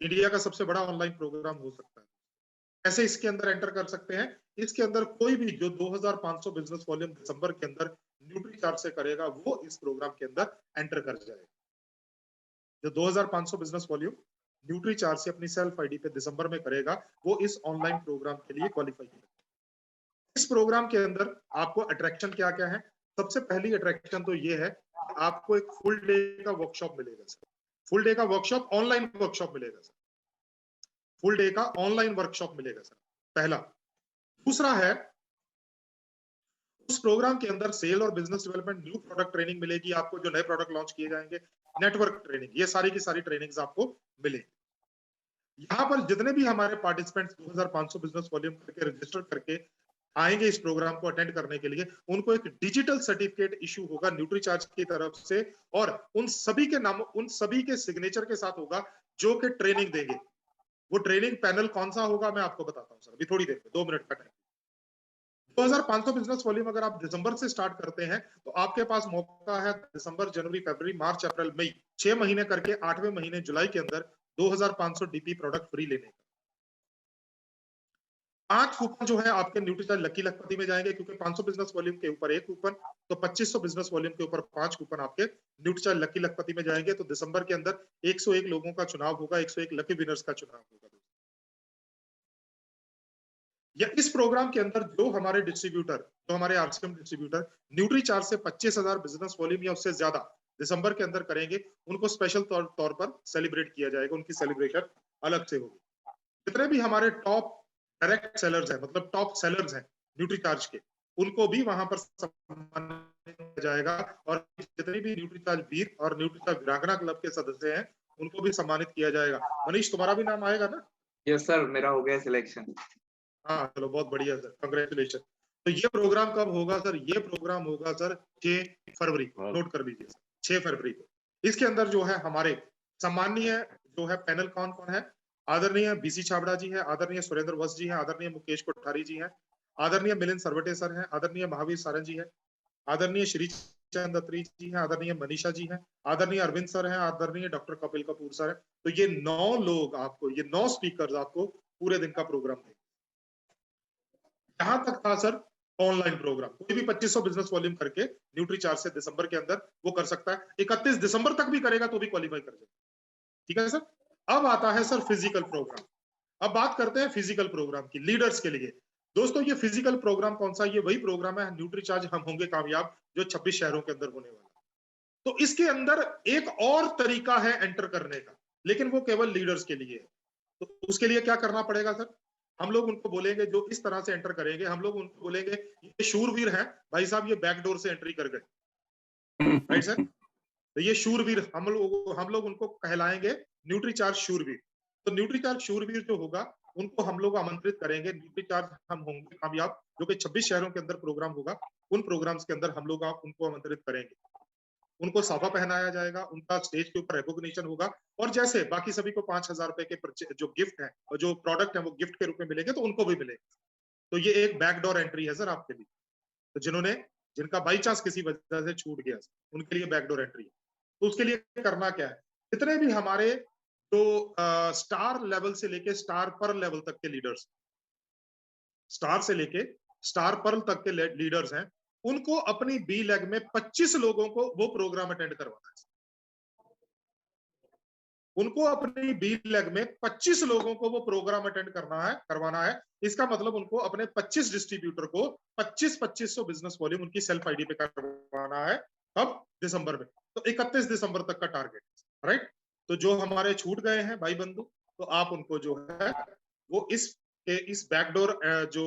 इंडिया का सबसे बड़ा ऑनलाइन प्रोग्राम हो सकता है। कैसे इसके अंदर एंटर कर सकते हैं? इसके अंदर कोई भी जो 2500 बिजनेस वॉल्यूम दिसंबर के अंदर न्यूट्री चार्ज से करेगा वो इस प्रोग्राम के अंदर एंटर कर जाएगा। जो 2500 बिजनेस वॉल्यूम न्यूट्री चार्ज से अपनी सेल्फ आईडी पे दिसंबर में करेगा वो इस ऑनलाइन प्रोग्राम के लिए क्वालिफाई करेगा। इस प्रोग्राम के अंदर आपको अट्रैक्शन क्या क्या है? सबसे पहली अट्रैक्शन तो ये है कि आपको एक फुल डे का वर्कशॉप मिलेगा सर। फुल डे का वर्कशॉप, ऑनलाइन वर्कशॉप मिलेगा सर। फुल डे का ऑनलाइन वर्कशॉप मिलेगा सर, पहला। दूसरा है, उस प्रोग्राम के अंदर सेल और business development, new product training मिलेगी आपको, जो नए प्रोडक्ट लॉन्च किए जाएंगे, नेटवर्क ट्रेनिंग, ये सारी की सारी ट्रेनिंग्स आपको मिलेगी। यहाँ पर जितने भी हमारे पार्टिसिपेंट्स 2500 बिजनेस वॉल्यूम करके रजिस्टर करके आएंगे इस प्रोग्राम को अटेंड करने के लिए, उनको एक डिजिटल सर्टिफिकेट इशू होगा न्यूट्री चार्ज की तरफ से, और उन सभी के नाम, उन सभी के सिग्नेचर के साथ होगा जो कि ट्रेनिंग देंगे। वो ट्रेनिंग पैनल कौन सा होगा मैं आपको बताता हूँ सर, अभी थोड़ी देर में, 2 मिनट का टाइम। 2500 बिजनेस वॉल्यूम अगर आप दिसंबर से स्टार्ट करते हैं तो आपके पास मौका है दिसंबर, जनवरी, फरवरी, मार्च, अप्रैल, मई, 6 महीने करके 8वें महीने जुलाई के अंदर 2500 डीपी प्रोडक्ट फ्री लेने का। 5 कूपन जो है आपके न्यूट्रीचार्ज लकी लखपति में जाएंगे, क्योंकि 500 बिजनेस वॉल्यूम के ऊपर एक कूपन, तो 2500 बिजनेस वॉल्यूम के ऊपर 5 कूपन आपके न्यूट्रीचार्ज लकी लखपति में जाएंगे। तो दिसंबर के अंदर 101 लोगों का चुनाव होगा, 101 लकी विनर्स का चुनाव होगा। या इस प्रोग्राम के अंदर जो हमारे डिस्ट्रीब्यूटर, जो हमारे आरसीएम डिस्ट्रीब्यूटर न्यूट्री चार्ज से 25,000 बिजनेस वॉल्यूम या उससे ज्यादा दिसंबर के अंदर करेंगे, उनको स्पेशल तौर पर सेलिब्रेट किया जाएगा, उनकी सेलिब्रेशन अलग से होगी। जितने भी हमारे टॉप डायरेक्ट सेलर्स हैं, मतलब टॉप सेलर्स हैं न्यूट्री चार्ज के, उनको भी वहां पर सम्मानित किया जाएगा, और जितने भी न्यूट्री चार्ज वीर और न्यूट्री चार्ज वीरांगना क्लब के सदस्य हैं उनको भी सम्मानित किया जाएगा। मनीष तुम्हारा भी नाम आएगा ना? यस सर, मेरा हो गया सिलेक्शन। हाँ चलो, बहुत बढ़िया सर, कंग्रेचुलेशन। तो ये प्रोग्राम कब होगा सर? ये प्रोग्राम होगा सर 6 फरवरी को, नोट कर लीजिए सर, 6 फरवरी को। इसके अंदर जो है हमारे सम्मानीय जो है पैनल कौन कौन है? आदरणीय बीसी छाबड़ा जी है, आदरणीय सुरेंद्र वस्त जी है, आदरणीय मुकेश कोठारी जी है, आदरणीय मिलिंद सरवटे सर है, आदरणीय महावीर सारंग जी है, आदरणीय श्री चंद अत्री जी है, आदरणीय मनीषा जी है, आदरणीय अरविंद सर है, आदरणीय डॉक्टर कपिल कपूर सर है। तो ये 9 लोग आपको, ये 9 स्पीकर आपको पूरे दिन का प्रोग्राम देंगे। जहां तक था सर ऑनलाइन प्रोग्राम कोई भी 2500 बिजनेस वॉल्यूम करके न्यूट्री चार्ज से दिसंबर के अंदर वो कर सकता है। 31 दिसंबर तक भी करेगा तो भी क्वालिफाई कर जाएगा। ठीक है सर। अब आता है सर फिजिकल प्रोग्राम। अब बात करते हैं फिजिकल प्रोग्राम की लीडर्स के लिए। दोस्तों ये फिजिकल प्रोग्राम कौन सा, ये वही प्रोग्राम है न्यूट्री चार्ज हम होंगे कामयाब, जो 26 शहरों के अंदर होने वाला है। तो इसके अंदर एक और तरीका है एंटर करने का, लेकिन वो केवल लीडर्स के लिए है। तो उसके लिए क्या करना पड़ेगा सर, हम लोग उनको बोलेंगे जो इस तरह से एंटर करेंगे, हम लोग उनको बोलेंगे ये शूरवीर हैं भाई साहब, ये बैकडोर से एंट्री कर गए। Right sir. तो ये शूरवीर हम लोग उनको कहलाएंगे न्यूट्री चार्ज शूरवीर। तो न्यूट्री चार्ज शूरवीर जो होगा उनको हम लोग आमंत्रित करेंगे। न्यूट्री चार्ज हम होंगे कामयाब, जो कि 26 शहरों के अंदर प्रोग्राम होगा, उन प्रोग्राम्स के अंदर हम लोग उनको आमंत्रित करेंगे। उनको साफा पहनाया जाएगा, उनका स्टेज के ऊपर रिकॉग्निशन होगा, और जैसे बाकी सभी को 5000 रुपए के जो गिफ्ट है और जो प्रोडक्ट है वो गिफ्ट के रूप में मिलेंगे, तो उनको भी मिलेगा। तो ये एक बैकडोर एंट्री है सर आपके लिए। तो जिनका बाई चांस किसी वजह से छूट गया उनके लिए बैकडोर एंट्री है। तो उसके लिए करना क्या है, जितने भी हमारे जो स्टार लेवल से लेके स्टार पर लेवल तक के लीडर्स, स्टार से लेके स्टार पर्ल तक के लीडर्स हैं, उनको अपनी बी लेग में 25 लोगों को वो प्रोग्राम अटेंड करवाना है। उनको अपनी बी लेग में 25 लोगों को वो प्रोग्राम अटेंड करवाना है। इसका मतलब उनको अपने 25 डिस्ट्रीब्यूटर को 2500 बिजनेस वॉल्यूम उनकी सेल्फ आईडी पे करवाना है। अब दिसंबर में, तो 31 दिसंबर तक का टारगेट, राइट। तो जो हमारे छूट गए हैं भाई बंधु, तो आप उनको जो है वो इस बैकडोर जो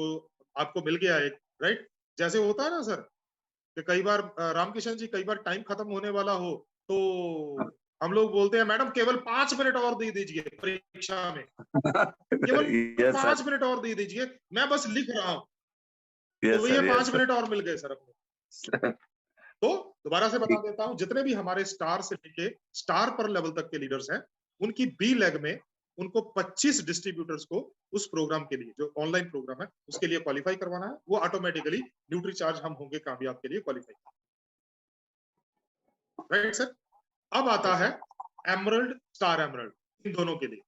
आपको मिल गया एक, राइट। जैसे होता है ना सर कि कई बार रामकिशन जी, कई बार टाइम खत्म होने वाला हो तो हम लोग बोलते हैं मैडम केवल 5 मिनट और दे दीजिए परीक्षा में, केवल Yes, 5 sir. मिनट और दे दीजिए, मैं बस लिख रहा हूँ। Yes, तो sir. ये Yes, 5 sir. मिनट और मिल गए सर अपने। तो दोबारा से बता देता हूँ, जितने भी हमारे स्टार से लेके स्टार पर लेवल तक के लीडर्स हैं, उनकी बी लेग में उनको 25 डिस्ट्रीब्यूटर्स को उस प्रोग्राम के लिए, जो ऑनलाइन प्रोग्राम है उसके लिए क्वालिफाई करवाना है। वो ऑटोमेटिकली न्यूट्री चार्ज हम होंगे कामयाब के लिए क्वालिफाई, राइट सर। अब आता है एमरल्ड, स्टार एमरल्ड, इन दोनों के लिए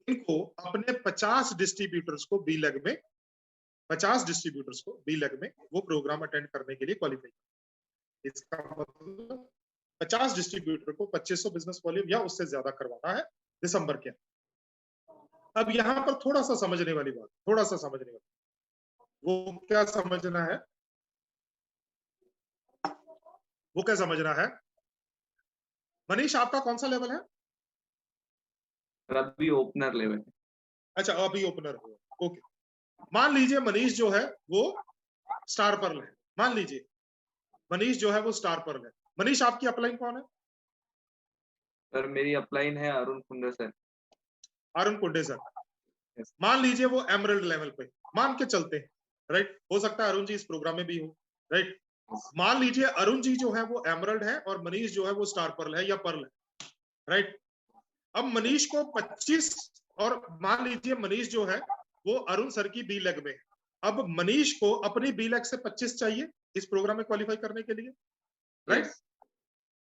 इनको अपने 50 डिस्ट्रीब्यूटर्स को बी लेग में, 50 डिस्ट्रीब्यूटर्स को बी लेग में वो प्रोग्राम अटेंड करने के लिए क्वालिफाई। इसका मतलब 50 डिस्ट्रीब्यूटर को 2500 बिजनेस वॉल्यूम या उससे ज्यादा करवाना है दिसंबर के। अब यहाँ पर थोड़ा सा समझने वाली बात, थोड़ा सा समझने वाली, वो क्या समझना है, वो क्या समझना है। मनीष आपका कौन सा लेवल है? अभी ओपनर लेवल। अच्छा अभी ओपनर हो, ओके। मान लीजिए मनीष जो है वो स्टार पर्ल है, मान लीजिए मनीष जो है वो स्टार पर्ल है। मनीष आपकी अपलाइन कौन है? सर मेरी अपलाइन है अरुण कुंडे सर। अरुण कुंडे सर। Yes. मान लीजिए वो एमरल्ड लेवल पे, मान के चलते हैं, राइट। हो सकता है अरुण जी इस प्रोग्राम में भी हो, राइट। मान लीजिए अरुण जी जो है वो एमरल्ड है और मनीष जो है वो स्टार पर्ल है या पर्ल है, राइट। अब मनीष को 25, और मान लीजिए मनीष जो है वो अरुण सर की बी लेग में है। अब मनीष को अपनी बी लेग से 25 चाहिए इस प्रोग्राम में क्वालिफाई करने के लिए, राइट। Yes.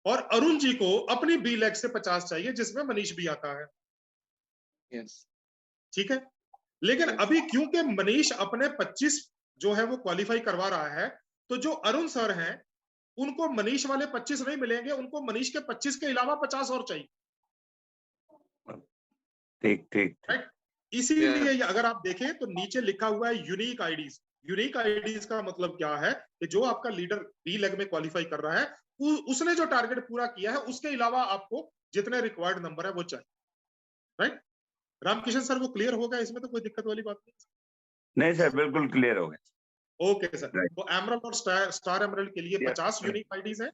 और अरुण जी को अपनी बी लेग से 50 चाहिए जिसमें मनीष भी आता है, Yes. ठीक है। लेकिन Yes. अभी क्योंकि मनीष अपने 25 जो है वो क्वालिफाई करवा रहा है, तो जो अरुण सर हैं उनको मनीष वाले 25 नहीं मिलेंगे, उनको मनीष के 25 के अलावा 50 और चाहिए, ठीक ठीक राइट। इसीलिए अगर आप देखें तो नीचे लिखा हुआ है यूनिक आईडीज। यूनिक आईडीज का मतलब क्या है कि जो आपका लीडर बी लेग में क्वालिफाई कर रहा है उसने जो टारगेट पूरा किया है उसके अलावा आपको जितने रिक्वायर्ड नंबर है वो चाहिए, राइट। रामकिशन सर वो क्लियर हो गया, इसमें तो कोई दिक्कत वाली बात नहीं सर, बिल्कुल क्लियर हो गया। Okay sir. तो एमरल्ड और स्टार एमरल्ड के लिए 50 यूनिक आईडीज हैं,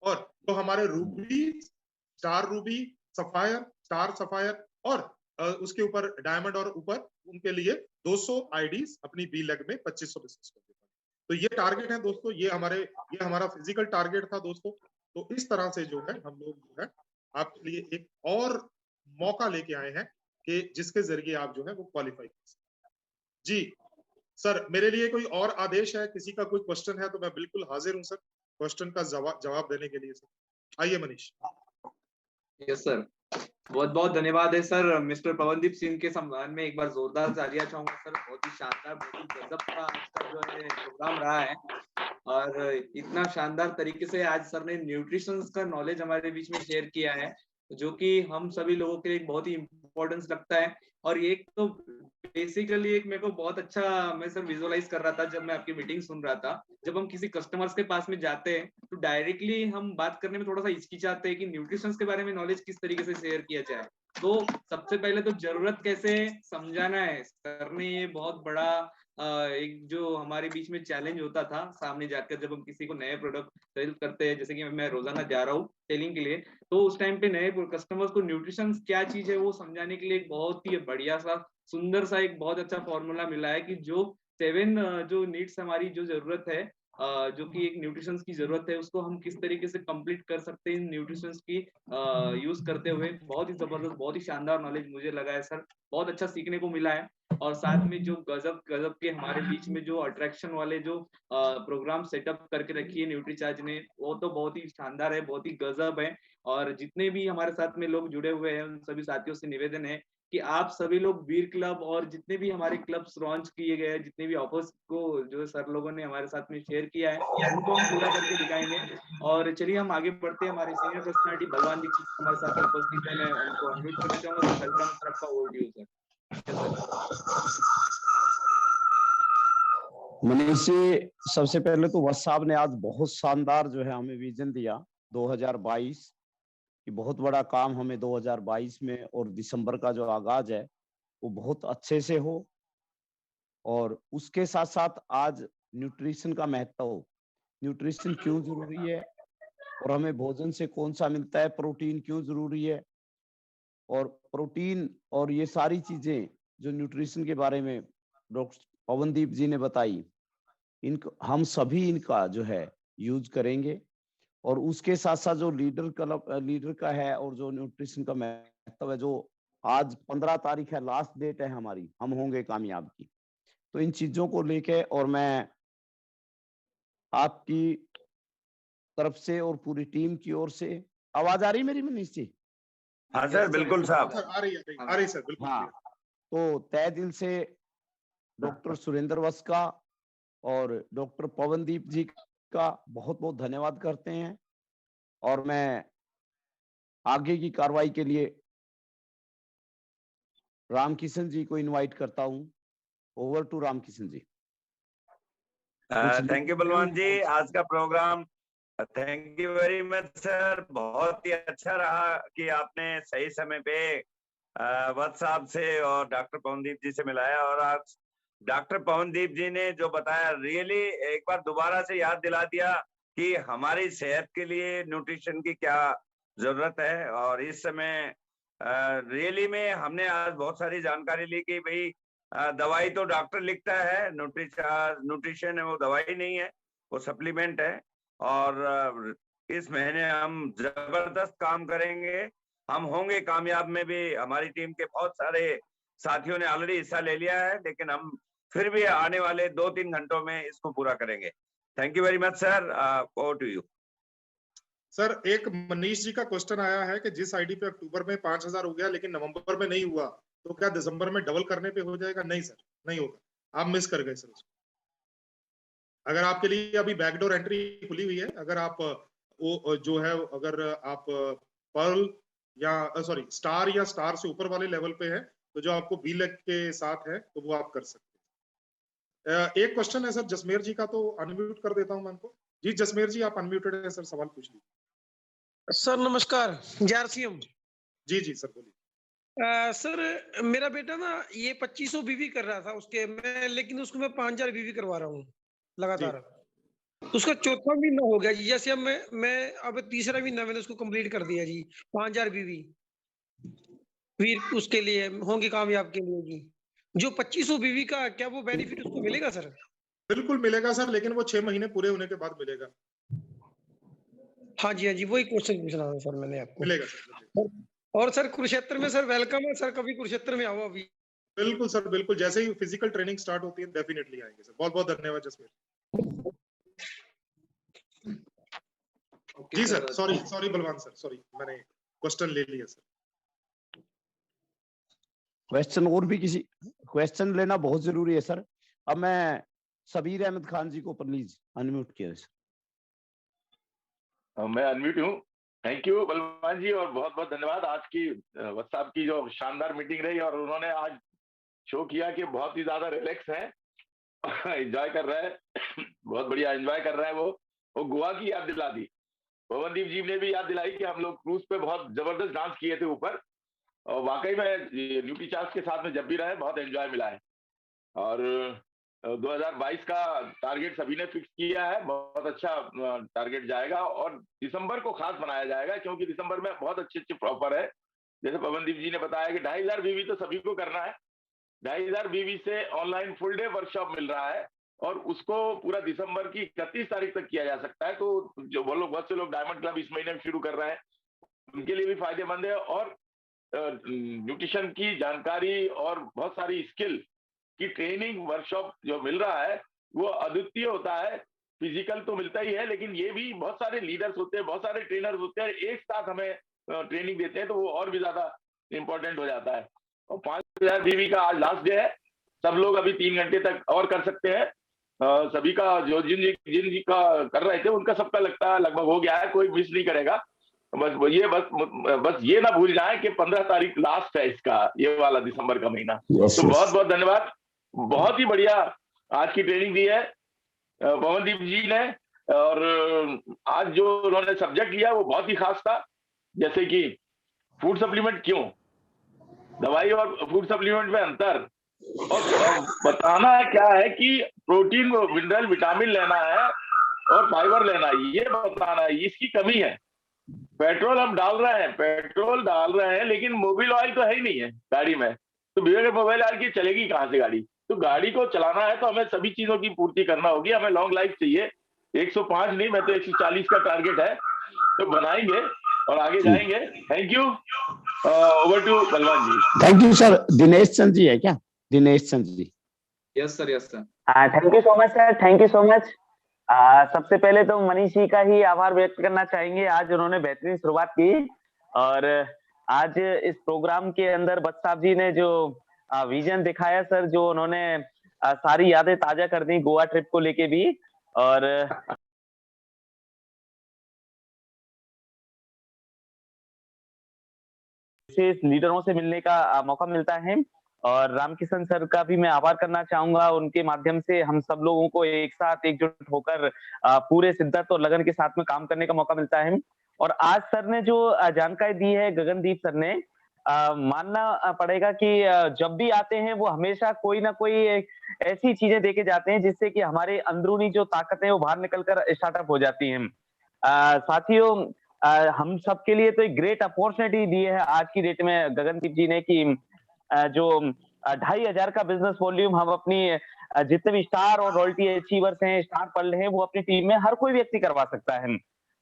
और जो हमारे Ruby, star Ruby, sapphire, star sapphire और उसके ऊपर डायमंड और ऊपर, उनके लिए 200 आईडीज अपनी बी लेग में 2500 बिजनेस को। तो ये टारगेट है दोस्तों, ये हमारा फिजिकल टारगेट था दोस्तों। तो इस तरह से जो है हम लोग जो है आपके लिए एक और मौका लेके आए हैं कि जिसके जरिए आप जो है वो क्वालिफाई कर सकते। जी सर, मेरे लिए कोई और आदेश है, किसी का कोई क्वेश्चन है तो मैं बिल्कुल हाजिर हूँ सर क्वेश्चन का जवाब देने के लिए सर। आइए मनीष। Yes, sir. बहुत बहुत धन्यवाद है सर। मिस्टर पवनदीप सिंह के सम्मान में एक बार जोरदार तालियां चाहूंगा सर। बहुत ही शानदार, बहुत ही गजब का आज का जो है प्रोग्राम रहा है, और इतना शानदार तरीके से आज सर ने न्यूट्रिशन का नॉलेज हमारे बीच में शेयर किया है, जो कि हम सभी लोगों के लिए बहुत ही इम्पोर्टेंस लगता है। और एक तो बेसिकली एक मेरे को बहुत अच्छा, मैं सर विजुअलाइज कर रहा था जब मैं आपकी मीटिंग सुन रहा था, जब हम किसी कस्टमर्स के पास में जाते हैं तो डायरेक्टली हम बात करने में थोड़ा सा हिचकिचाते हैं कि न्यूट्रिशन के बारे में नॉलेज किस तरीके से शेयर किया जाए। तो सबसे पहले तो जरूरत कैसे समझाना है, सर ने ये बहुत बड़ा एक जो हमारे बीच में चैलेंज होता था सामने जाकर, जब हम किसी को नए प्रोडक्ट सेल करते हैं, जैसे कि मैं रोजाना जा रहा हूँ सेलिंग के लिए, तो उस टाइम पे नए कस्टमर्स को न्यूट्रिशन क्या चीज है वो समझाने के लिए एक बहुत ही बढ़िया सा, सुंदर सा, एक बहुत अच्छा फॉर्मूला मिला है कि जो 7 जो नीड्स हमारी जो जरूरत है, जो कि एक न्यूट्रिशन की जरूरत है, उसको हम किस तरीके से कंप्लीट कर सकते हैं न्यूट्रिशन की यूज करते हुए। बहुत ही जबरदस्त, बहुत ही शानदार नॉलेज मुझे लगा है सर, बहुत अच्छा सीखने को मिला है। और साथ में जो गजब गजब के हमारे बीच में जो अट्रैक्शन वाले जो प्रोग्राम सेटअप करके रखी है न्यूट्रीचार्ज ने, वो तो बहुत ही शानदार है, बहुत ही गजब है। और जितने भी हमारे साथ में लोग जुड़े हुए हैं उन सभी साथियों से निवेदन है कि आप सभी लोग वीर क्लब और जितने भी हमारे क्लब्स लॉन्च किए गए हैं, जितने भी ऑफर्स को जो सर लोगों ने हमारे साथ में शेयर किया है, उनको हम पूरा करके दिखाएंगे। और चलिए हम आगे बढ़ते हैं। हमारे सीनियर पर्सनालिटी बलवान दीक्षित हमारे साथ में उपस्थित है, मैं उनको अनम्यूट करना चाहूंगा। तो वेलकम सर, आपका ओवर ड्यू सर। मनीष जी, सबसे पहले तो वत्स साहब ने आज बहुत शानदार जो है हमें विजन दिया 2022 कि बहुत बड़ा काम हमें 2022 में, और दिसंबर का जो आगाज है वो बहुत अच्छे से हो। और उसके साथ साथ आज न्यूट्रिशन का महत्व, न्यूट्रिशन क्यों जरूरी है और हमें भोजन से कौन सा मिलता है, प्रोटीन क्यों जरूरी है, और प्रोटीन और ये सारी चीजें जो न्यूट्रिशन के बारे में डॉक्टर पवनदीप जी ने बताई, इनको हम सभी इनका जो है यूज करेंगे। और उसके साथ साथ जो लीडर का है और जो न्यूट्रिशन का महत्व है, जो आज 15 तारीख है, लास्ट डेट है हमारी, हम होंगे कामयाब की। तो इन चीजों को लेके और मैं आपकी तरफ से और पूरी टीम की ओर से, आवाज आ रही मेरी मनीष जी? हाँ सर, बिल्कुल साहब। आ रही सर, बिल्कुल। हाँ, तो तय दिल से डॉक्टर सुरेंद्र वत्स का और डॉक्टर पवनदीप जी का बहुत बहुत धन्यवाद करते हैं। और मैं आगे की कार्रवाई के लिए रामकिशन जी को इनवाइट करता हूं। Over to Ramkishan ji. Thank you Balwan ji, आज का programme thank you very much sir, बहुत ही अच्छा रहा कि आपने सही समय पे वत्स साहब से और डॉक्टर पवनदीप जी से मिलाया। और आज डॉक्टर पवनदीप जी ने जो बताया, रियली एक बार दोबारा से याद दिला दिया कि हमारी सेहत के लिए न्यूट्रिशन की क्या जरूरत है। और इस समय रियली में हमने आज बहुत सारी जानकारी ली कि भाई दवाई तो डॉक्टर लिखता है, न्यूट्रिशन है वो दवाई नहीं है, वो सप्लीमेंट है। और इस महीने हम जबरदस्त काम करेंगे, हम होंगे कामयाब में भी। हमारी टीम के बहुत सारे साथियों ने ऑलरेडी हिस्सा ले लिया है, लेकिन हम फिर भी आने वाले 2-3 घंटों में इसको पूरा करेंगे। Thank you very much sir, over to you. Sir, एक मनीष जी का क्वेश्चन आया है कि जिस आईडी पे अक्टूबर में 5000 हो गया लेकिन नवंबर में नहीं हुआ, तो क्या दिसंबर में डबल करने पे हो जाएगा? नहीं सर, नहीं होगा, आप मिस कर गए सर उसको। अगर आपके लिए अभी बैकडोर एंट्री खुली हुई है, अगर आप वो जो है, अगर आप पर्ल या सॉरी स्टार या स्टार से ऊपर वाले लेवल पे है, तो जो आपको बी लेग के साथ है, तो वो आप कर सकते हैं। एक क्वेश्चन है सर जसमेर जी का, तो अनम्यूट कर देता हूं मैं उनको। जी जसमेर जी, आप अनम्यूटेड है सर, सवाल पूछ लीजिए। सर नमस्कार, जारसीएम। जी जी सर, बोलिए। सर मेरा बेटा ना ये 2500 बीवी कर रहा था उसके, मैं लेकिन उसको मैं 5000 बीवी करवा रहा हूँ लगातार। उसका चौथा महीना हो गया जी, जैसे अब मैं अब तीसरा महीना मैंने उसको कंप्लीट कर दिया जी। 5000 बीवी वीर उसके लिए होंगे कामयाब के लिए जी। जो 2500 बीवी का क्या वो बेनिफिट उसको मिलेगा सर? बिल्कुल मिलेगा सर, लेकिन वो 6 महीने पूरे होने के बाद मिलेगा। हाँ जी, हाँ जी, वही क्वेश्चन पूछ रहा था सर मैंने आपको। मिलेगा सर, मिलेगा। और सर कुरुक्षेत्र में सर वेलकम है सर, कभी कुरुक्षेत्र में आओ अभी। बिल्कुल सर, बिल्कुल, जैसे ही फिजिकल ट्रेनिंग स्टार्ट होती है डेफिनेटली आएंगे सर। बहुत बहुत धन्यवाद जसमीर जी। सर सॉरी बलवान सर, सॉरी, मैंने क्वेश्चन ले लिया सर। क्वेश्चन और भी किसी क्वेश्चन लेना बहुत जरूरी है सर। अब मैं सबीर अहमद खान जी को प्लीज अनम्यूट किया सर। मैं अनम्यूट हूँ। थैंक यू बलवान जी, और बहुत बहुत धन्यवाद। आज की व्हाट्सएप की जो शानदार मीटिंग रही, और उन्होंने आज शो किया कि बहुत ही ज्यादा रिलैक्स है, एंजॉय कर रहा है, बहुत बढ़िया एंजॉय कर रहा है। वो गोवा की याद दिला दी। पवनदीप जी ने भी याद दिलाई कि हम लोग क्रूज पे बहुत जबरदस्त डांस किए थे ऊपर, और वाकई में न्यूट्री चार्ज के साथ में जब भी रहे बहुत एंजॉय मिला है। और 2022 का टारगेट सभी ने फिक्स किया है, बहुत अच्छा टारगेट जाएगा, और दिसंबर को खास बनाया जाएगा, क्योंकि दिसंबर में बहुत अच्छे अच्छे ऑफर है। जैसे पवनदीप जी ने बताया कि 2500 बीवी तो सभी को करना है। 2500 बीवी से ऑनलाइन फुल डे वर्कशॉप मिल रहा है, और उसको पूरा दिसंबर की 31 तारीख तक किया जा सकता है। तो जो वो लोग, बहुत से लोग डायमंड क्लब इस महीने में शुरू कर रहे हैं, उनके लिए भी फायदेमंद है। और न्यूट्रिशन की जानकारी और बहुत सारी स्किल की ट्रेनिंग वर्कशॉप जो मिल रहा है वो अद्वितीय होता है। फिजिकल तो मिलता ही है, लेकिन ये भी बहुत सारे लीडर्स होते हैं, बहुत सारे ट्रेनर्स होते हैं, एक साथ हमें ट्रेनिंग देते हैं, तो वो और भी ज्यादा इंपॉर्टेंट हो जाता है। और 5000 बीवी का आज लास्ट डे है, सब लोग अभी 3 घंटे तक और कर सकते हैं। सभी का जो जिन जी का कर रहे थे उनका सबका लगता है लगभग हो गया है, कोई मिस नहीं करेगा। बस ये ना भूल जाए कि 15 तारीख लास्ट है इसका, ये वाला दिसंबर का महीना। तो बहुत बहुत धन्यवाद, बहुत ही बढ़िया आज की ट्रेनिंग दी है पवनदीप जी ने। और आज जो उन्होंने सब्जेक्ट लिया वो बहुत ही खास था, जैसे कि फूड सप्लीमेंट क्यों, दवाई और फूड सप्लीमेंट में अंतर, और बताना क्या है कि प्रोटीन, मिनरल, विटामिन लेना है और फाइबर लेना है, ये बताना है। इसकी कमी है। पेट्रोल हम डाल रहे हैं, लेकिन मोबिल ऑयल तो है ही नहीं है गाड़ी में, तो बिना मोबाइल ऑयल की चलेगी कहाँ से गाड़ी। तो गाड़ी को चलाना है तो हमें सभी चीजों की पूर्ति करना होगी। हमें लॉन्ग लाइफ चाहिए, 105 नहीं, मैं तो 140 का टारगेट है, तो बनाएंगे और आगे जाएंगे। Thank you. Over to Balwan ji. Thank you sir. Dinesh Chand ji है क्या? Dinesh Chand ji. Yes sir, yes sir. Thank you so much sir, thank you so much. सबसे पहले तो मनीष जी का ही आभार व्यक्त करना चाहेंगे। आज उन्होंने बेहतरीन शुरुआत की, और आज इस प्रोग्राम के अंदर बट साहब जी ने जो विजन दिखाया सर, जो उन्होंने सारी यादें ताजा कर दी गोवा ट्रिप को लेके भी, और लीडरों से मिलने का मौका मिलता है। और रामकिशन सर का भी मैं आभार करना चाहूंगा, उनके माध्यम से हम सब लोगों को एक साथ एकजुट होकर पूरे शिद्दत और लगन के साथ में काम करने का मौका मिलता है। और आज सर ने जो जानकारी दी है, गगनदीप सर ने, मानना पड़ेगा कि जब भी आते हैं वो हमेशा कोई ना कोई ऐसी चीजें देके जाते हैं जिससे कि हमारे अंदरूनी जो ताकत है वो बाहर निकलकर स्टार्टअप हो जाती है। साथियों, हम सबके लिए तो एक ग्रेट अपॉर्चुनिटी दी है आज की डेट में गगनदीप जी ने, कि जो 2500 का बिजनेस वॉल्यूम हम अपनी जितने भी स्टार और रॉयल्टी अचीवर्स हैं, स्टार पर्ल हैं, वो अपनी टीम में हर कोई व्यक्ति करवा सकता है।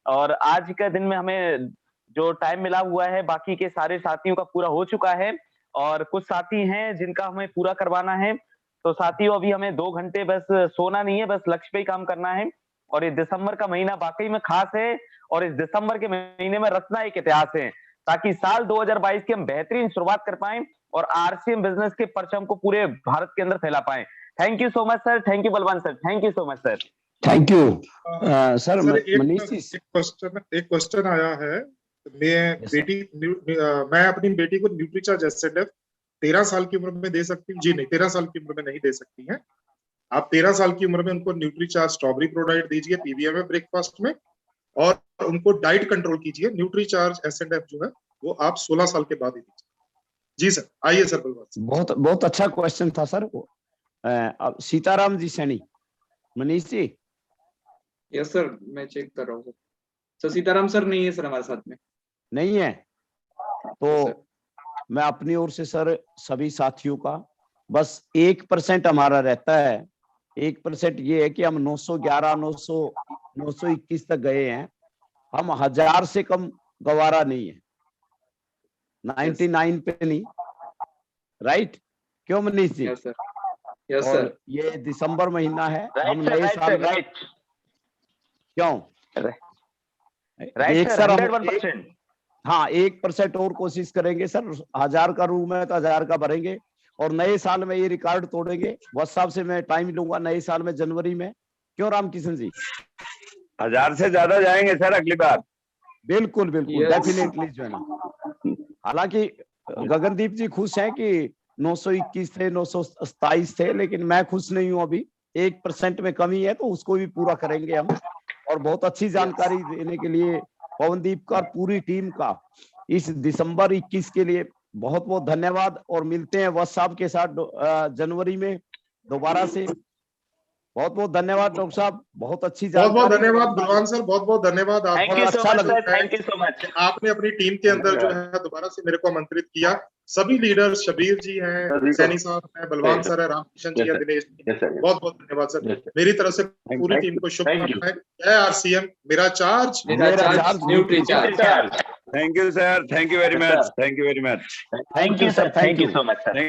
और आज के दिन में हमें जो टाइम मिला हुआ है, बाकी के सारे साथियों का पूरा हो चुका है, और कुछ साथी हैं जिनका हमें पूरा करवाना है। तो साथियों, अभी हमें 2 घंटे बस सोना नहीं है, बस लक्ष्य पे ही काम करना है। और ये दिसंबर का महीना वाकई में खास है, और इस दिसंबर के महीने में रचना एक इतिहास है, ताकि साल 2022 की हम बेहतरीन शुरुआत कर पाएं और आरसीएम बिजनेस के परचम को पूरे भारत के अंदर फैला पाएं। Thank you so much sir, thank you Balwan sir, thank you so much sir. Thank you sir. Manish ji, एक क्वेश्चन आया है। मैं अपनी बेटी को न्यूट्रीचार्ज एसएनएफ 13 साल की उम्र में दे सकती हूँ? जी नहीं, 13 साल की उम्र में नहीं दे सकती हैं। आप 13 साल की उम्र में उनको न्यूट्रीचार्ज स्ट्रॉबेरी प्रोडाइट दीजिए पीबीएम में ब्रेकफास्ट में, और उनको डाइट कंट्रोल कीजिए। न्यूट्रीचार्ज एसएनएफ जो है वो आप 16 साल के बाद ही दीजिए। जी सर, आइए सर बलवान। बहुत अच्छा क्वेश्चन था सर। अब सीताराम जी सैनी, मनीष जी। यस सर, मैं चेक कर रहा हूँ सर। सीताराम सर नहीं है सर हमारे साथ में। नहीं है तो मैं अपनी ओर से सर सभी साथियों का बस 1% हमारा रहता है। 1% ये है कि हम 911, 921 तक गए हैं। हम 1000 से कम गवारा नहीं है, 99 पे नहीं। राइट? क्यों Manish ji? Yes sir, yes sir. ये दिसंबर महीना है, हम राइट नए साल में क्यों? Right sir, 101%। हाँ 1% और कोशिश करेंगे सर, 1000 का रूम है तो 1000 का भरेंगे और नए साल में ये रिकॉर्ड तोड़ेंगे। व्हाट्सएप से मैं टाइम लूंगा नए साल में जनवरी में, क्यों रामकिशन जी? 1000 से ज्यादा जाएंगे सर अगली बार। बिल्कुल बिल्कुल, डेफिनेटली जो है ना। हालांकि गगनदीप जी खुश हैं कि 921 थे, 927 थे, लेकिन मैं खुश नहीं हूं अभी। 1% में कमी है तो उसको भी पूरा करेंगे हम। और बहुत अच्छी जानकारी देने के लिए पवनदीप का और पूरी टीम का इस दिसंबर 21 के लिए बहुत बहुत धन्यवाद। और मिलते हैं व्हाट्सएप के साथ जनवरी में दोबारा से। बहुत बहुत धन्यवाद डॉक्टर साहब, बहुत अच्छी बहुत बहुत जानकारी। धन्यवाद बलवान सर, बहुत बहुत धन्यवाद। Thank you so much sir, thank you so much. आपने अपनी टीम के अंदर जो है दोबारा से मेरे को आमंत्रित किया। सभी लीडर्स, शबीर जी हैं, सैनी साहब हैं, बलवान सर है, रामकिशन जी है, दिनेश जी, बहुत बहुत धन्यवाद सर। मेरी तरफ से पूरी टीम को शुभकामनाएं। जय आरसीएम, मेरा charge nutri charge. Thank you sir, thank you very much, thank you very much. Thank you sir, thank you so much sir.